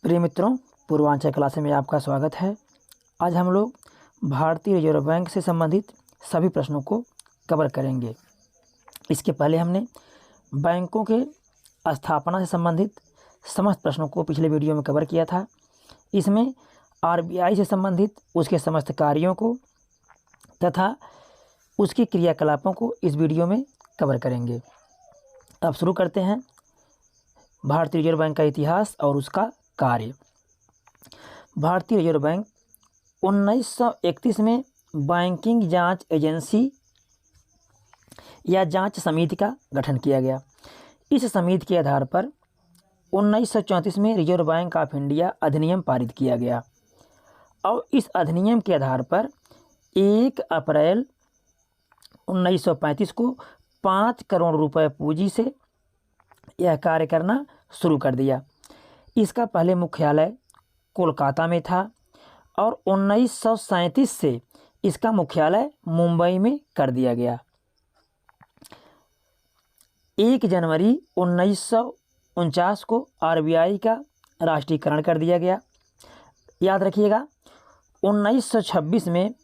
प्रिय मित्रों, पूर्वांचल क्लास में आपका स्वागत है। आज हम लोग भारतीय रिजर्व बैंक से संबंधित सभी प्रश्नों को कवर करेंगे। इसके पहले हमने बैंकों के स्थापना से संबंधित समस्त प्रश्नों को पिछले वीडियो में कवर किया था। इसमें आरबीआई से संबंधित उसके समस्त कार्यों को तथा उसके क्रियाकलापों को इस वीडियो में कवर करेंगे। अब शुरू करते हैं भारतीय रिजर्व बैंक का इतिहास और उसका कार्य। भारतीय रिजर्व बैंक 1931 में बैंकिंग जांच एजेंसी या जांच समिति का गठन किया गया। इस समिति के आधार पर 1934 में रिजर्व बैंक ऑफ इंडिया अधिनियम पारित किया गया और इस अधिनियम के आधार पर 1 अप्रैल 1935 को 5 करोड़ रुपए पूंजी से यह कार्य करना शुरू कर दिया। इसका पहले मुख्यालय कोलकाता में था और 1937 से इसका मुख्यालय मुंबई में कर दिया गया। 1 जनवरी 1949 को आरबीआई का राष्ट्रीयकरण कर दिया गया। याद रखिएगा, 1926 में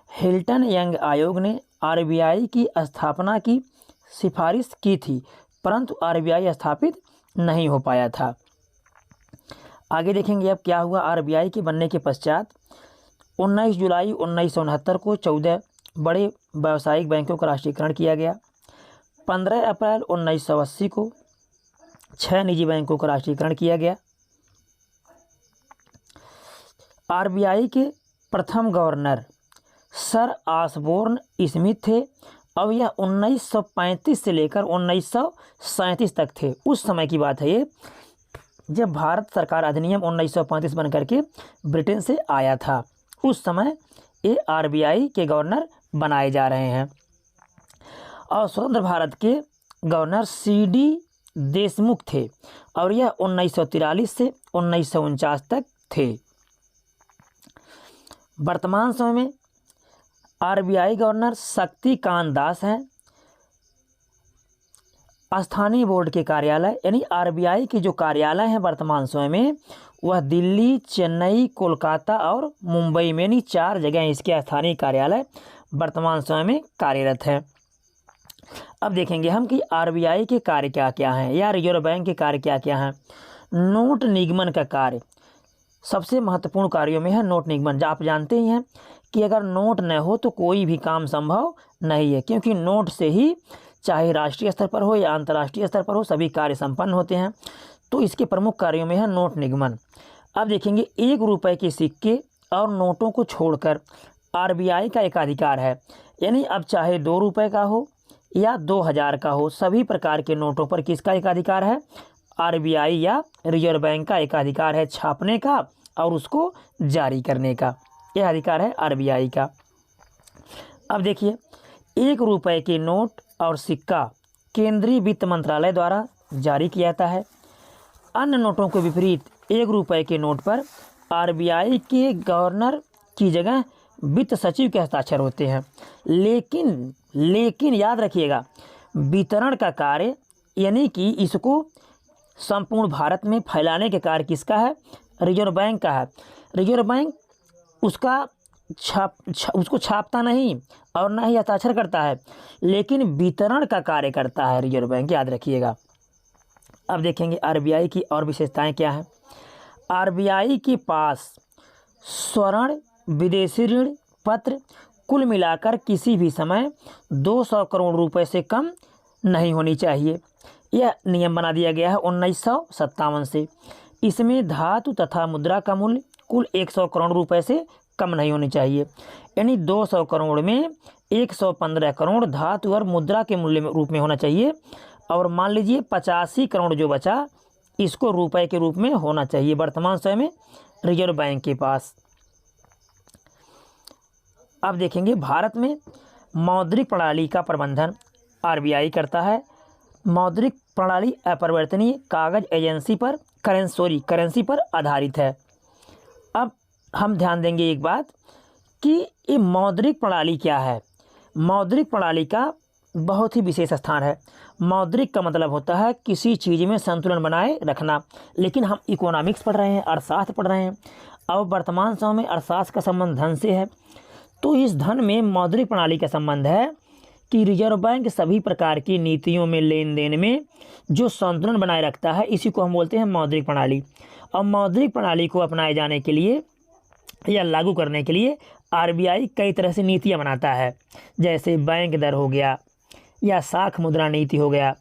हिल्टन यंग आयोग ने आरबीआई की स्थापना की सिफारिश की थी, परंतु आरबीआई स्थापित नहीं हो पाया था। आगे देखेंगे अब क्या हुआ। आरबीआई के बनने के पश्चात 19 जुलाई 1969 को 14 बड़े व्यावसायिक बैंकों का राष्ट्रीयकरण किया गया। 15 अप्रैल 1980 को 6 निजी बैंकों का राष्ट्रीयकरण किया गया। आरबीआई के प्रथम गवर्नर सर ऑसबोर्न स्मिथ थे और यह 1935 से लेकर 1937 तक थे। उस समय की बात है ये, जब भारत सरकार अधिनियम 1935 बन करके ब्रिटेन से आया था। उस समय ये आरबीआई के गवर्नर बनाए जा रहे हैं और स्वतंत्र भारत के गवर्नर सीडी देशमुख थे और यह 1943 से 1949 तक थे। वर्तमान समय में आरबीआई गवर्नर शक्तिकांत दास हैं। स्थानीय बोर्ड के कार्यालय यानी आरबीआई के जो कार्यालय हैं वर्तमान समय में, वह दिल्ली, चेन्नई, कोलकाता और मुंबई में, यानी 4 जगह इसके स्थानीय कार्यालय वर्तमान समय में कार्यरत हैं। अब देखेंगे हम कि आरबीआई के कार्य क्या क्या हैं या रिजर्व बैंक के कार्य क्या क्या हैं। नोट निगमन का कार्य सबसे महत्वपूर्ण कार्यों में है। नोट निगमन, आप जानते ही हैं कि अगर नोट न हो तो कोई भी काम संभव नहीं है, क्योंकि नोट से ही चाहे राष्ट्रीय स्तर पर हो या अंतर्राष्ट्रीय स्तर पर हो सभी कार्य संपन्न होते हैं। तो इसके प्रमुख कार्यों में है नोट निगमन। अब देखेंगे 1 रुपये के सिक्के और नोटों को छोड़कर आरबीआई का एकाधिकार है, यानी अब चाहे 2 रुपये का हो या 2000 का हो, सभी प्रकार के नोटों पर किसका एकाधिकार है? आरबीआई या रिजर्व बैंक का एकाधिकार है छापने का और उसको जारी करने का। यह अधिकार है आरबीआई का। अब देखिए, 1 रुपये के नोट और सिक्का केंद्रीय वित्त मंत्रालय द्वारा जारी किया जाता है। अन्य नोटों के विपरीत 1 रुपये के नोट पर आरबीआई के गवर्नर की जगह वित्त सचिव के हस्ताक्षर होते हैं। लेकिन याद रखिएगा, वितरण का कार्य यानी कि इसको संपूर्ण भारत में फैलाने के कार्य किसका है? रिजर्व बैंक का है। रिजर्व बैंक उसको छापता नहीं और ना ही हस्ताक्षर करता है, लेकिन वितरण का कार्य करता है रिजर्व बैंक, याद रखिएगा। अब देखेंगे आरबीआई की और विशेषताएं क्या हैं। आरबीआई के पास स्वर्ण, विदेशी ऋण पत्र कुल मिलाकर किसी भी समय 200 करोड़ रुपए से कम नहीं होनी चाहिए। यह नियम बना दिया गया है 1957 से। इसमें धातु तथा मुद्रा का मूल्य कुल 100 करोड़ रुपए से कम नहीं होनी चाहिए, यानी 200 करोड़ में 115 करोड़ धातु और मुद्रा के मूल्य में रूप में होना चाहिए और मान लीजिए 85 करोड़ जो बचा इसको रुपए के रूप में होना चाहिए वर्तमान समय में रिजर्व बैंक के पास। अब देखेंगे, भारत में मौद्रिक प्रणाली का प्रबंधन आरबीआई करता है। मौद्रिक प्रणाली अपरिवर्तनीय कागज एजेंसी पर करेंसी पर आधारित है। अब हम ध्यान देंगे एक बात कि ये मौद्रिक प्रणाली क्या है। मौद्रिक प्रणाली का बहुत ही विशेष स्थान है। मौद्रिक का मतलब होता है किसी चीज़ में संतुलन बनाए रखना, लेकिन हम इकोनॉमिक्स पढ़ रहे हैं, अर्थशास्त्र पढ़ रहे हैं। अब वर्तमान समय में अर्थशास्त्र का संबंध धन से है, तो इस धन में मौद्रिक प्रणाली का संबंध है कि रिजर्व बैंक सभी प्रकार की नीतियों में लेन देन में जो संतुलन बनाए रखता है, इसी को हम बोलते हैं मौद्रिक प्रणाली। और मौद्रिक प्रणाली को अपनाए जाने के लिए या लागू करने के लिए आरबीआई कई तरह से नीतियां बनाता है, जैसे बैंक दर हो गया, या साख मुद्रा नीति हो गया,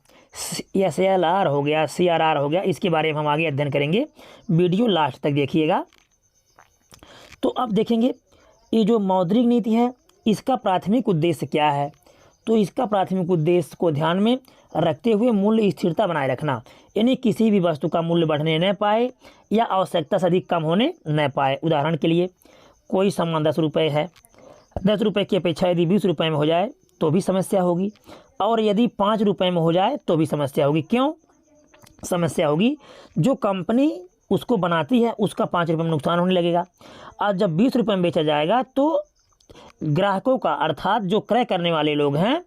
SLR हो गया, CRR हो गया। इसके बारे में हम आगे अध्ययन करेंगे, वीडियो लास्ट तक देखिएगा। तो अब देखेंगे ये जो मौद्रिक नीति है इसका प्राथमिक उद्देश्य क्या है। तो इसका प्राथमिक उद्देश्य को ध्यान में रखते हुए मूल्य स्थिरता बनाए रखना, यानी किसी भी वस्तु का मूल्य बढ़ने न पाए या आवश्यकता से अधिक कम होने न पाए। उदाहरण के लिए कोई सामान 10 रुपये है, 10 रुपये की अपेक्षा यदि 20 रुपये में हो जाए तो भी समस्या होगी, और यदि 5 रुपये में हो जाए तो भी समस्या होगी। क्यों समस्या होगी? जो कंपनी उसको बनाती है उसका 5 रुपये में नुकसान होने लगेगा, और जब 20 रुपये में बेचा जाएगा तो ग्राहकों का, अर्थात जो क्रय करने वाले लोग हैं,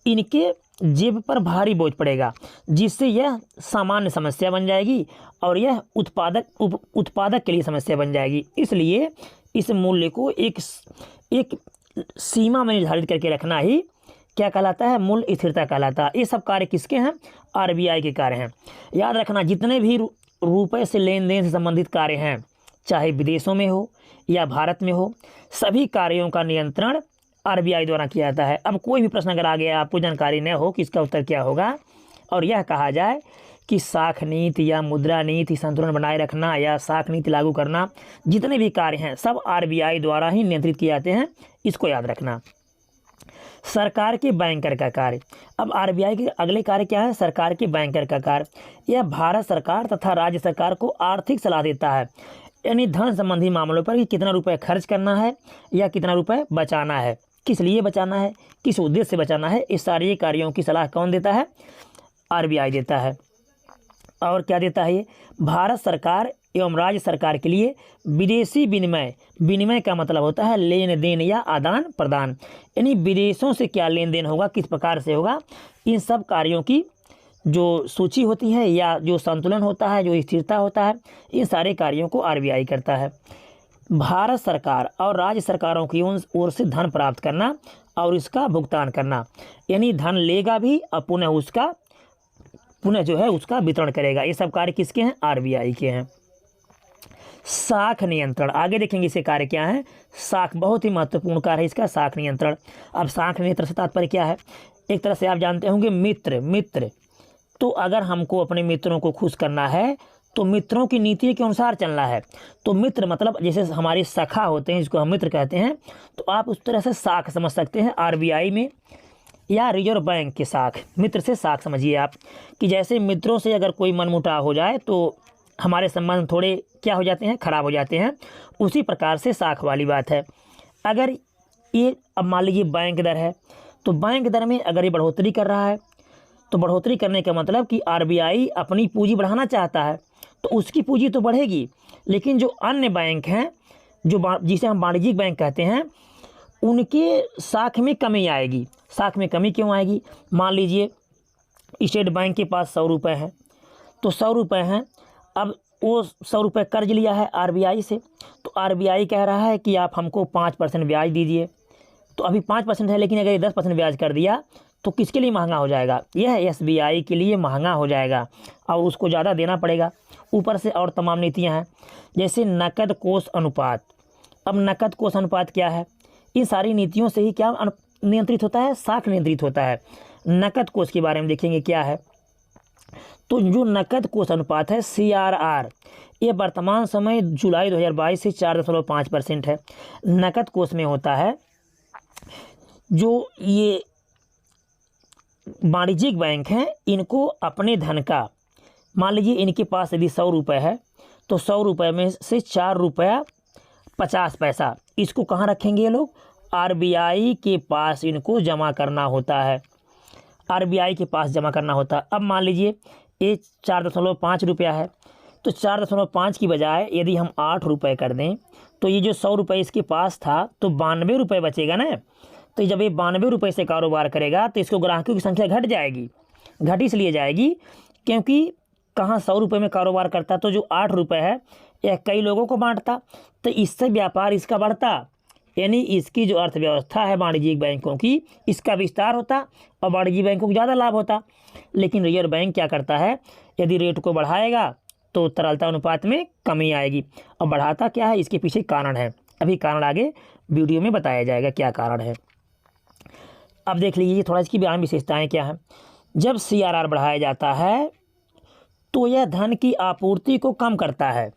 इनके जेब पर भारी बोझ पड़ेगा, जिससे यह सामान्य समस्या बन जाएगी और यह उत्पादक के लिए समस्या बन जाएगी। इसलिए इस मूल्य को एक सीमा में निर्धारित करके रखना ही क्या कहलाता है? मूल्य स्थिरता कहलाता है। ये सब कार्य किसके हैं? आरबीआई के कार्य हैं। याद रखना, जितने भी रुपए से लेन देन से संबंधित कार्य हैं, चाहे विदेशों में हो या भारत में हो, सभी कार्यों का नियंत्रण आरबीआई द्वारा किया जाता है। अब कोई भी प्रश्न अगर आ गया, आपको जानकारी न हो कि इसका उत्तर क्या होगा, और यह कहा जाए कि साख नीति या मुद्रा नीति संतुलन बनाए रखना या साख नीति लागू करना, जितने भी कार्य हैं सब आरबीआई द्वारा ही नियंत्रित किए जाते हैं, इसको याद रखना। सरकार के बैंकर का कार्य। अब आरबीआई के अगले कार्य क्या है? सरकार के बैंकर का कार्य। यह भारत सरकार तथा राज्य सरकार को आर्थिक सलाह देता है, यानी धन संबंधी मामलों पर कि कितना रुपए खर्च करना है या कितना रुपए बचाना है, किस लिए बचाना है, किस उद्देश्य से बचाना है। इस सारे कार्यों की सलाह कौन देता है? आरबीआई देता है। और क्या देता है ये? भारत सरकार एवं राज्य सरकार के लिए विदेशी विनिमय, विनिमय का मतलब होता है लेन देन या आदान प्रदान, यानी विदेशों से क्या लेन देन होगा, किस प्रकार से होगा, इन सब कार्यों की जो सूची होती है या जो संतुलन होता है, जो स्थिरता होता है, इन सारे कार्यों को आरबीआई करता है। भारत सरकार और राज्य सरकारों की ओर से धन प्राप्त करना और इसका भुगतान करना, यानी धन लेगा भी और पुनः जो है उसका वितरण करेगा। ये सब कार्य किसके हैं? आरबीआई के हैं। साख नियंत्रण, आगे देखेंगे इसके कार्य क्या है। साख बहुत ही महत्वपूर्ण कार्य है इसका, साख नियंत्रण। अब साख नियंत्रण से तात्पर्य क्या है? एक तरह से आप जानते होंगे मित्र। तो अगर हमको अपने मित्रों को खुश करना है तो मित्रों की नीति के अनुसार चलना है। तो मित्र मतलब जैसे हमारे सखा होते हैं, जिसको हम मित्र कहते हैं, तो आप उस तरह से साख समझ सकते हैं आरबीआई में या रिजर्व बैंक के साख। मित्र से साख समझिए आप, कि जैसे मित्रों से अगर कोई मनमुटाव हो जाए तो हमारे संबंध थोड़े क्या हो जाते हैं? खराब हो जाते हैं। उसी प्रकार से साख वाली बात है। अगर ये अब मान लीजिए बैंक दर है, तो बैंक दर में अगर ये बढ़ोतरी कर रहा है तो बढ़ोतरी करने का मतलब कि आरबीआई अपनी पूंजी बढ़ाना चाहता है, तो उसकी पूंजी तो बढ़ेगी, लेकिन जो अन्य बैंक हैं, जो जिसे हम वाणिज्यिक बैंक कहते हैं, उनके साख में कमी आएगी। साख में कमी क्यों आएगी? मान लीजिए स्टेट बैंक के पास 100 रुपये है, तो 100 रुपये हैं, अब वो 100 रुपये कर्ज लिया है आरबीआई से, तो आरबीआई कह रहा है कि आप हमको 5% ब्याज दीजिए। तो अभी 5% है, लेकिन अगर ये 10% ब्याज कर दिया तो किसके लिए महंगा हो जाएगा? यह एसबीआई के लिए महंगा हो जाएगा और उसको ज़्यादा देना पड़ेगा। ऊपर से और तमाम नीतियां हैं, जैसे नकद कोष अनुपात। अब नकद कोष अनुपात क्या है? इन सारी नीतियों से ही क्या नियंत्रित होता है? साख नियंत्रित होता है। नकद कोष के बारे में देखेंगे क्या है। तो जो नकद कोष अनुपात है CRR, ये वर्तमान समय जुलाई 2022 से 4.5% है। नकद कोष में होता है जो ये वाणिज्यिक बैंक हैं, इनको अपने धन का, मान लीजिए इनके पास यदि 100 रुपये है, तो 100 रुपये में से 4 रुपया 50 पैसा इसको कहाँ रखेंगे? ये लोग आरबीआई के पास इनको जमा करना होता है, आरबीआई के पास जमा करना होता है। अब मान लीजिए ये 4.5 रुपया है, तो 4.5 की बजाय यदि हम 8 रुपये कर दें, तो ये जो 100 रुपये इसके पास था तो 92 रुपये बचेगा ना। तो जब ये 92 रुपये से कारोबार करेगा तो इसको ग्राहकों की संख्या घट जाएगी। घट इसलिए जाएगी क्योंकि कहाँ 100 रुपये में कारोबार करता तो जो 8 रुपये है यह कई लोगों को बांटता, तो इससे व्यापार इसका बढ़ता, यानी इसकी जो अर्थव्यवस्था है वाणिज्यिक बैंकों की, इसका विस्तार होता और वाणिज्यिक बैंकों को ज़्यादा लाभ होता। लेकिन रिजर्व बैंक क्या करता है, यदि रेट को बढ़ाएगा तो तरलता अनुपात में कमी आएगी। और बढ़ाता क्या है, इसके पीछे कारण है, अभी कारण आगे वीडियो में बताया जाएगा क्या कारण है। अब देख लीजिए थोड़ा इसकी आम विशेषताएँ क्या हैं। जब CRR बढ़ाया जाता है तो यह धन की आपूर्ति को कम करता है,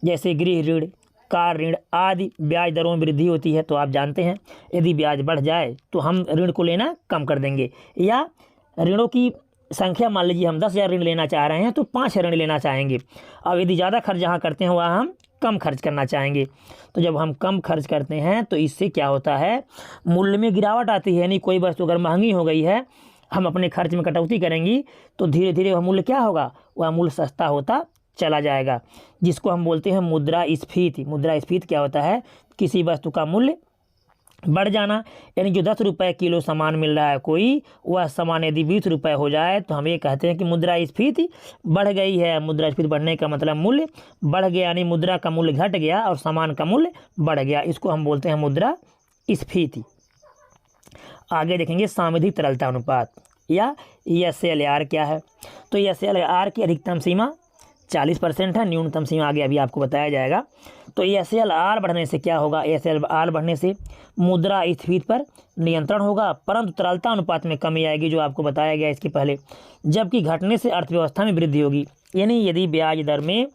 जैसे गृह ऋण, कार ऋण आदि ब्याज दरों में वृद्धि होती है। तो आप जानते हैं यदि ब्याज बढ़ जाए तो हम ऋण को लेना कम कर देंगे, या ऋणों की संख्या मान लीजिए हम 10,000 ऋण लेना चाह रहे हैं तो 5 ऋण लेना चाहेंगे। अब यदि ज़्यादा खर्च जहाँ करते हैं वहाँ हम कम खर्च करना चाहेंगे। तो जब हम कम खर्च करते हैं तो इससे क्या होता है, मूल्य में गिरावट आती है। यानी कोई वस्तु अगर महंगी हो गई है, हम अपने खर्च में कटौती करेंगी तो धीरे धीरे वह मूल्य क्या होगा, वह मूल्य सस्ता होता चला जाएगा, जिसको हम बोलते हैं मुद्रास्फीति। मुद्रास्फीति क्या होता है, किसी वस्तु का मूल्य बढ़ जाना। यानी जो 10 रुपये किलो सामान मिल रहा है कोई, वह सामान यदि 20 रुपये हो जाए तो हम ये कहते हैं कि मुद्रास्फीति बढ़ गई है। मुद्रास्फीति बढ़ने का मतलब मूल्य बढ़ गया, यानी मुद्रा का मूल्य घट गया और सामान का मूल्य बढ़ गया, इसको हम बोलते हैं मुद्रास्फीति। आगे देखेंगे सामूहिक तरलता अनुपात या SLR क्या है। तो SLR की अधिकतम सीमा 40% है, न्यूनतम सीमा आगे अभी आपको बताया जाएगा। तो SLR बढ़ने से क्या होगा, SLR बढ़ने से मुद्रास्फीति पर नियंत्रण होगा, परंतु तरलता अनुपात में कमी आएगी, जो आपको बताया गया इसके पहले। जबकि घटने से अर्थव्यवस्था में वृद्धि होगी। यानी यदि ब्याज दर में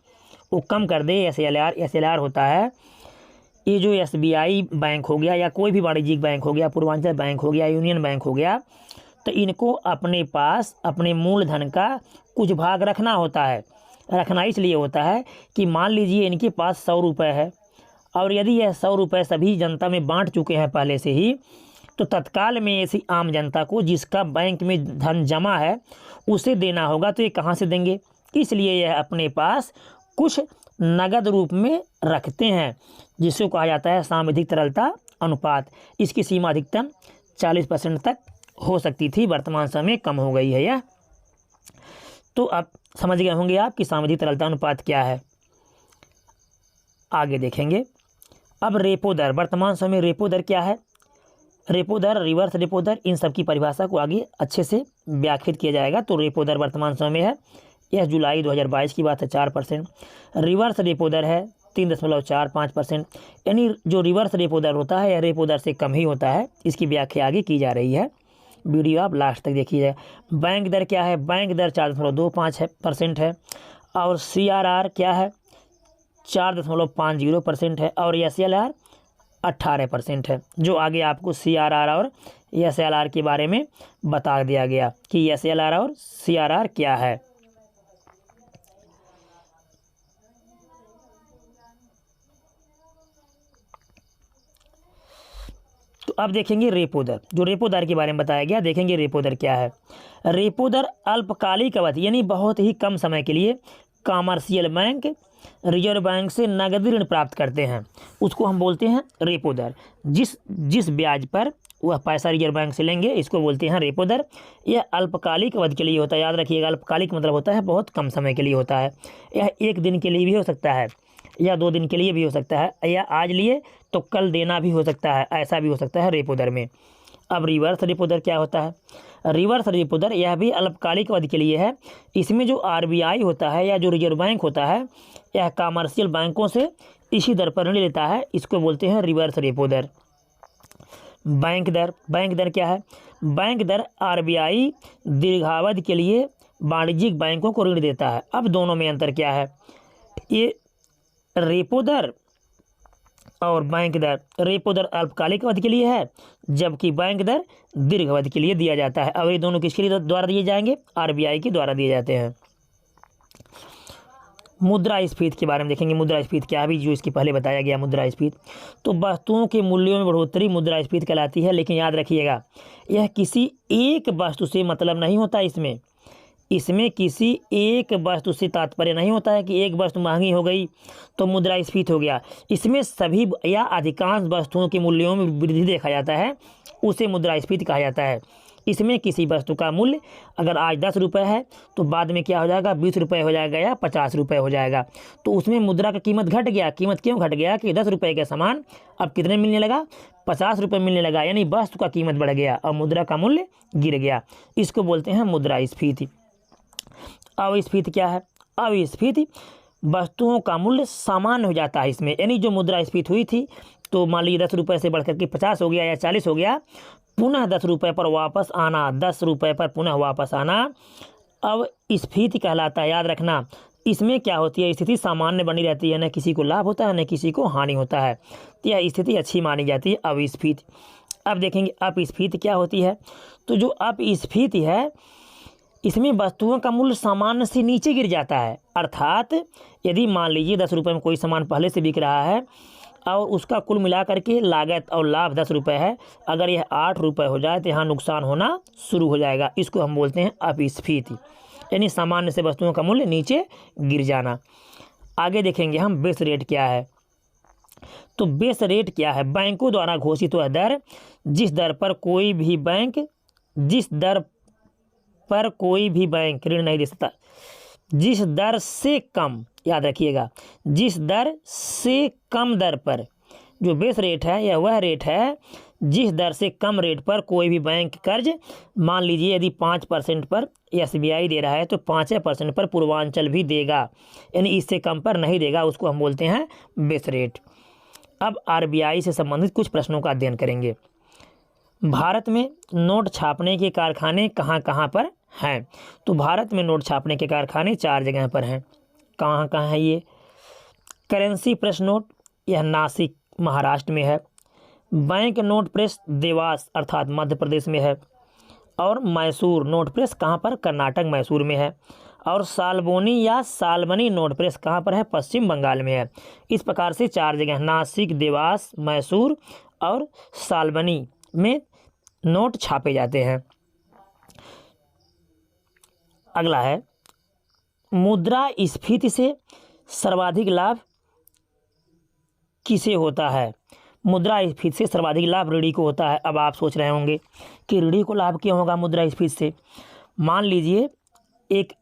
वो कम कर दे, SLR होता है ये जो SBI बैंक हो गया या कोई भी वाणिज्यिक बैंक हो गया, पूर्वांचल बैंक हो गया, यूनियन बैंक हो गया, तो इनको अपने पास अपने मूलधन का कुछ भाग रखना होता है। रखना इसलिए होता है कि मान लीजिए इनके पास 100 रुपये है और यदि यह 100 रुपये सभी जनता में बांट चुके हैं पहले से ही, तो तत्काल में ऐसी आम जनता को जिसका बैंक में धन जमा है उसे देना होगा, तो ये कहाँ से देंगे। इसलिए यह अपने पास कुछ नगद रूप में रखते हैं, जिसको कहा जाता है सामूहिक तरलता अनुपात। इसकी सीमा अधिकतम 40% तक हो सकती थी, वर्तमान समय कम हो गई है यह। तो अब समझ गए होंगे आप कि सामूहिक तरलता अनुपात क्या है। आगे देखेंगे अब रेपो दर। वर्तमान समय रेपो दर क्या है, रेपो दर, रिवर्स रेपो दर, इन सब की परिभाषा को आगे अच्छे से व्याख्यात किया जाएगा। तो रेपो दर वर्तमान समय है, यह जुलाई 2022 की बात है, 4%। रिवर्स रेपो दर है 3.45%। यानी जो रिवर्स रेपो दर होता है यह रेपो दर से कम ही होता है। इसकी व्याख्या आगे की जा रही है, वीडियो आप लास्ट तक देखिए। बैंक दर क्या है, बैंक दर 4.25% है और CRR क्या है 4.50% है और SLR 18% है। जो आगे आपको CRR और SLR के बारे में बता दिया गया कि SLR और CRR क्या है। तो अब देखेंगे रेपो दर। जो रेपो दर के बारे में बताया गया, देखेंगे रेपो दर क्या है। रेपो दर अल्पकालिक अवधि यानी बहुत ही कम समय के लिए कॉमर्शियल बैंक रिजर्व बैंक से नगदी ऋण प्राप्त करते हैं, उसको हम बोलते हैं रेपो दर। जिस ब्याज पर वह पैसा रिजर्व बैंक से लेंगे इसको बोलते हैं रेपो दर। यह अल्पकालिक अवधि के लिए होता है, याद रखिएगा। अल्पकालिक मतलब होता है बहुत कम समय के लिए होता है। यह 1 दिन के लिए भी हो सकता है या 2 दिन के लिए भी हो सकता है, या आज लिए तो कल देना भी हो सकता है, ऐसा भी हो सकता है रेपो दर में। अब रिवर्स रेपो दर क्या होता है, रिवर्स रेपो दर यह भी अल्पकालिक अवधि के लिए है। इसमें जो RBI होता है या जो रिजर्व बैंक होता है, यह कॉमर्शियल बैंकों से इसी दर पर ऋण लेता है, इसको बोलते हैं रिवर्स रेपो दर। बैंक दर क्या है, बैंक दर RBI दीर्घावधि के लिए वाणिज्यिक बैंकों को ऋण देता है। अब दोनों में अंतर क्या है, ये रेपो दर और बैंक दर। रेपो दर अल्पकालिक अवधि के लिए है, जबकि बैंक दर दीर्घ अवधि के लिए दिया जाता है। और ये दोनों किसके लिए द्वारा दिए जाएंगे, RBI के द्वारा दिए जाते हैं। मुद्रास्फीति के बारे में देखेंगे। मुद्रास्फीति क्या है, जो इसके पहले बताया गया मुद्रास्फीति। तो वस्तुओं के मूल्यों में बढ़ोतरी मुद्रास्फीति कहलाती है। लेकिन याद रखिएगा, यह किसी एक वस्तु से मतलब नहीं होता। इसमें इसमें किसी एक वस्तु से तात्पर्य नहीं होता है कि एक वस्तु महंगी हो गई तो मुद्रास्फीति हो गया। इसमें सभी या अधिकांश वस्तुओं के मूल्यों में वृद्धि देखा जाता है, उसे मुद्रास्फीति कहा जाता है। इसमें किसी वस्तु का मूल्य अगर आज 10 रुपये है तो बाद में क्या हो जाएगा, 20 रुपये हो जाएगा या 50 रुपये हो जाएगा। तो उसमें मुद्रा का कीमत घट गया। कीमत क्यों घट गया कि 10 रुपये का सामान अब कितने मिलने लगा, 50 रुपये मिलने लगा, यानी वस्तु का कीमत बढ़ गया और मुद्रा का मूल्य गिर गया। इसको बोलते हैं मुद्रास्फीति। अविस्फीति क्या है? अविस्फीति वस्तुओं का मूल्य सामान्य हो जाता है इसमें, यानी जो मुद्रास्फीति हुई थी तो मान लीजिए 10 रुपये से बढ़कर के 50 हो गया या 40 हो गया, पुनः 10 रुपये पर वापस आना, 10 रुपये पर पुनः वापस आना अब स्फीति कहलाता है। याद रखना, इसमें क्या होती है, स्थिति सामान्य बनी रहती है, न किसी को लाभ होता है न किसी को हानि होता है। तो यह स्थिति अच्छी मानी जाती है अविस्फीति। अब देखेंगे अपस्फीति क्या होती है। तो जो अपस्फीति है इसमें वस्तुओं का मूल्य सामान्य से नीचे गिर जाता है। अर्थात यदि मान लीजिए 10 रुपये में कोई सामान पहले से बिक रहा है और उसका कुल मिला करके लागत और लाभ 10 रुपये है, अगर यह 8 रुपये हो जाए तो यहाँ नुकसान होना शुरू हो जाएगा। इसको हम बोलते हैं अपस्फीति, यानी सामान्य से वस्तुओं का मूल्य नीचे गिर जाना। आगे देखेंगे हम बेस रेट क्या है। तो बेस रेट क्या है? बैंकों द्वारा घोषित वह दर जिस दर पर कोई भी बैंक ऋण नहीं दे सकता, जिस दर से कम, याद रखिएगा, जिस दर से कम दर पर, जो बेस रेट है यह वह रेट है जिस दर से कम रेट पर कोई भी बैंक कर्ज, मान लीजिए यदि 5% पर SBI दे रहा है तो 5% पर पूर्वांचल भी देगा, यानी इससे कम पर नहीं देगा, उसको हम बोलते हैं बेस रेट। अब RBI से संबंधित कुछ प्रश्नों का अध्ययन करेंगे। भारत में नोट छापने के कारखाने कहाँ कहाँ पर हैं? तो भारत में नोट छापने के कारखाने 4 जगह पर हैं। कहाँ कहाँ है ये? करेंसी प्रेस नोट, यह नासिक महाराष्ट्र में है। बैंक नोट प्रेस देवास अर्थात मध्य प्रदेश में है। और मैसूर नोट प्रेस कहाँ पर? कर्नाटक मैसूर में है। और सालबोनी या सालबनी नोट प्रेस कहाँ पर है? पश्चिम बंगाल में है। इस प्रकार से 4 जगह नासिक, देवास, मैसूर और सालबनी में नोट छापे जाते हैं। अगला है मुद्रास्फीति से सर्वाधिक लाभ किसे होता है? मुद्रास्फीति से सर्वाधिक लाभ ऋणी को होता है। अब आप सोच रहे होंगे कि ऋणी को लाभ क्यों होगा मुद्रास्फीति से? मान लीजिए एक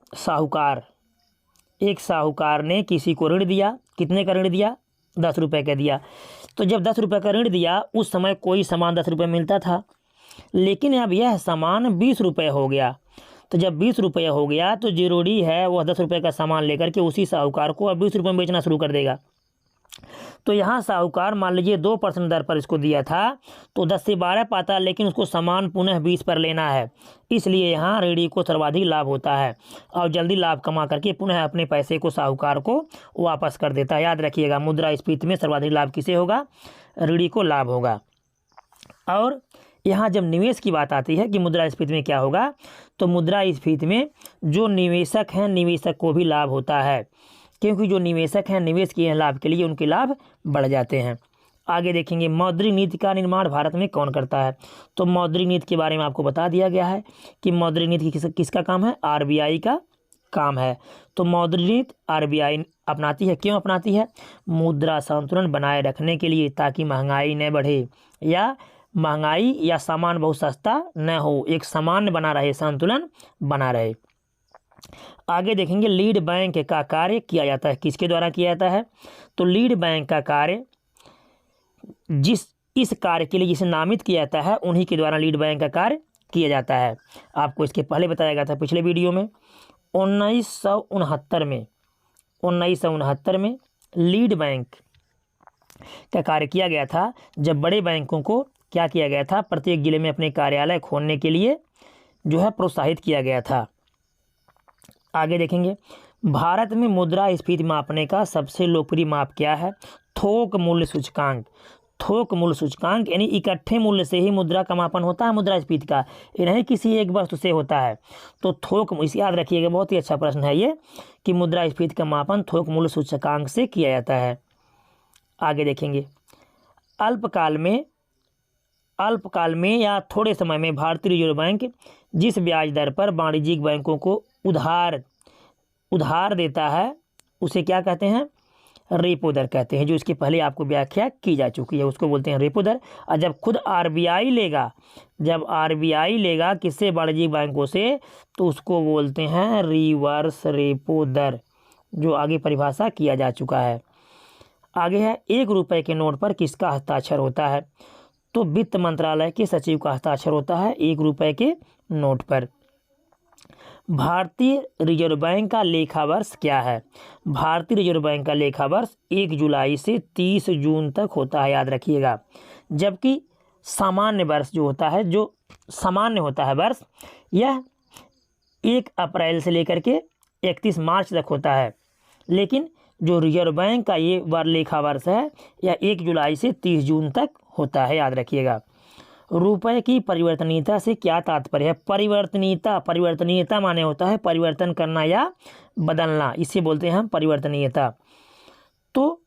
साहूकार ने किसी को ऋण दिया। कितने का ऋण दिया? 10 रुपये का दिया। तो जब 10 रुपये का ऋण दिया उस समय कोई सामान 10 रुपये मिलता था, लेकिन अब यह सामान 20 रुपये हो गया। तो जब 20 रुपये हो गया तो जरूरी है वह 10 रुपये का सामान लेकर के उसी साहूकार को अब 20 रुपये में बेचना शुरू कर देगा। तो यहाँ साहूकार मान लीजिए 2% दर पर इसको दिया था तो 10 से 12 पाता, लेकिन उसको सामान पुनः 20 पर लेना है, इसलिए यहाँ ऋणी को सर्वाधिक लाभ होता है और जल्दी लाभ कमा करके पुनः अपने पैसे को साहूकार को वापस कर देता है। याद रखिएगा मुद्रास्फीति में सर्वाधिक लाभ किसे होगा? ऋणी को लाभ होगा। और यहाँ जब निवेश की बात आती है कि मुद्रास्फीति में क्या होगा, तो मुद्रास्फीति में जो निवेशक हैं निवेशक को भी लाभ होता है, क्योंकि जो निवेशक हैं निवेश किए हैं लाभ के लिए उनके लाभ बढ़ जाते हैं। आगे देखेंगे मौद्रिक नीति का निर्माण भारत में कौन करता है? तो मौद्रिक नीति के बारे में आपको बता दिया गया है कि मौद्रिक नीति किसका काम है? RBI का काम है। तो मौद्रिक नीति RBI अपनाती है। क्यों अपनाती है? मुद्रा संतुलन बनाए रखने के लिए, ताकि महंगाई न बढ़े या सामान बहुत सस्ता न हो, एक सामान्य बना रहे, संतुलन बना रहे। आगे देखेंगे लीड बैंक का कार्य किया जाता है। किसके द्वारा किया जाता है? तो लीड बैंक का कार्य इस कार्य के लिए जिसे नामित किया जाता है उन्हीं के द्वारा लीड बैंक का कार्य किया जाता है। आपको इसके पहले बताया गया था पिछले वीडियो में। 1969 में लीड बैंक का कार्य किया गया था, जब बड़े बैंकों को क्या किया गया था? प्रत्येक जिले में अपने कार्यालय खोलने के लिए जो है प्रोत्साहित किया गया था। आगे देखेंगे भारत में मुद्रास्फीति मापने का सबसे लोकप्रिय माप क्या है? थोक मूल्य सूचकांक। थोक मूल्य सूचकांक यानी इकट्ठे मूल्य से ही मुद्रा का मापन होता है मुद्रास्फीति का, ये नहीं किसी एक वस्तु से होता है। तो थोक, इसे याद रखिएगा, बहुत ही अच्छा प्रश्न है ये कि मुद्रास्फीति का मापन थोक मूल्य सूचकांक से किया जाता है। आगे देखेंगे अल्पकाल में या थोड़े समय में भारतीय रिजर्व बैंक जिस ब्याज दर पर वाणिज्यिक बैंकों को उधार देता है उसे क्या कहते हैं, रेपो दर कहते हैं, जो इसके पहले आपको व्याख्या की जा चुकी है, उसको बोलते हैं रेपो दर। और जब खुद आरबीआई लेगा, जब आरबीआई लेगा किससे, वाणिज्यिक बैंकों से, तो उसको बोलते हैं रिवर्स रेपो दर, जो आगे परिभाषा किया जा चुका है। आगे है, 1 रुपये के नोट पर किसका हस्ताक्षर होता है, तो वित्त मंत्रालय के सचिव का हस्ताक्षर होता है 1 रुपये के नोट पर। भारतीय रिजर्व बैंक का लेखा वर्ष क्या है, भारतीय रिजर्व बैंक का लेखा वर्ष 1 जुलाई से 30 जून तक होता है, याद रखिएगा। जबकि सामान्य वर्ष जो होता है, जो सामान्य होता है वर्ष, यह 1 अप्रैल से लेकर के 31 मार्च तक होता है। लेकिन जो रिजर्व बैंक का ये लेखा वर्ष है, यह 1 जुलाई से 30 जून तक होता है, याद रखिएगा। रुपए की परिवर्तनीयता से क्या तात्पर्य है, परिवर्तनीयता माने होता है परिवर्तन करना या बदलना, इसे बोलते हैं हम परिवर्तनीयता। तो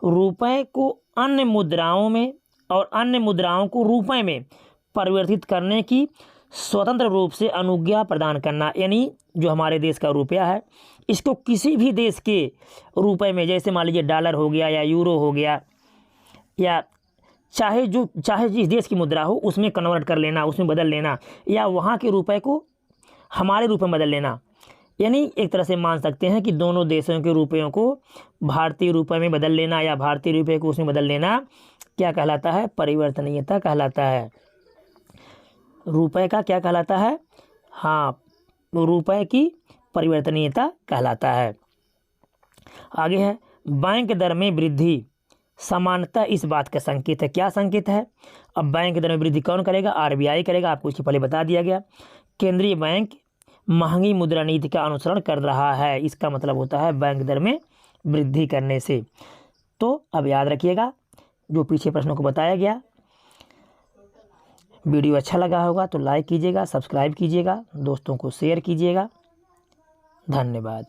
रुपए को अन्य मुद्राओं में और अन्य मुद्राओं को रुपए में परिवर्तित करने की स्वतंत्र रूप से अनुज्ञा प्रदान करना, यानी जो हमारे देश का रुपया है, इसको किसी भी देश के रुपए में, जैसे मान लीजिए डॉलर हो गया या यूरो हो गया, या चाहे जिस देश की मुद्रा हो उसमें कन्वर्ट कर लेना, उसमें बदल लेना, या वहाँ के रुपए को हमारे रुपए में बदल लेना। यानी एक तरह से मान सकते हैं कि दोनों देशों के रुपयों को भारतीय रुपए में बदल लेना या भारतीय रुपए को उसमें बदल लेना क्या कहलाता है, परिवर्तनीयता कहलाता है। रुपए का क्या कहलाता है, हाँ, रुपए की परिवर्तनीयता कहलाता है। आगे है, बैंक दर में वृद्धि सामान्यतः इस बात का संकेत है, क्या संकेत है, अब बैंक दर में वृद्धि कौन करेगा, आरबीआई करेगा, आपको इसके पहले बता दिया गया। केंद्रीय बैंक महंगी मुद्रा नीति का अनुसरण कर रहा है, इसका मतलब होता है बैंक दर में वृद्धि करने से। तो अब याद रखिएगा जो पीछे प्रश्नों को बताया गया। वीडियो अच्छा लगा होगा तो लाइक कीजिएगा, सब्सक्राइब कीजिएगा, दोस्तों को शेयर कीजिएगा। धन्यवाद।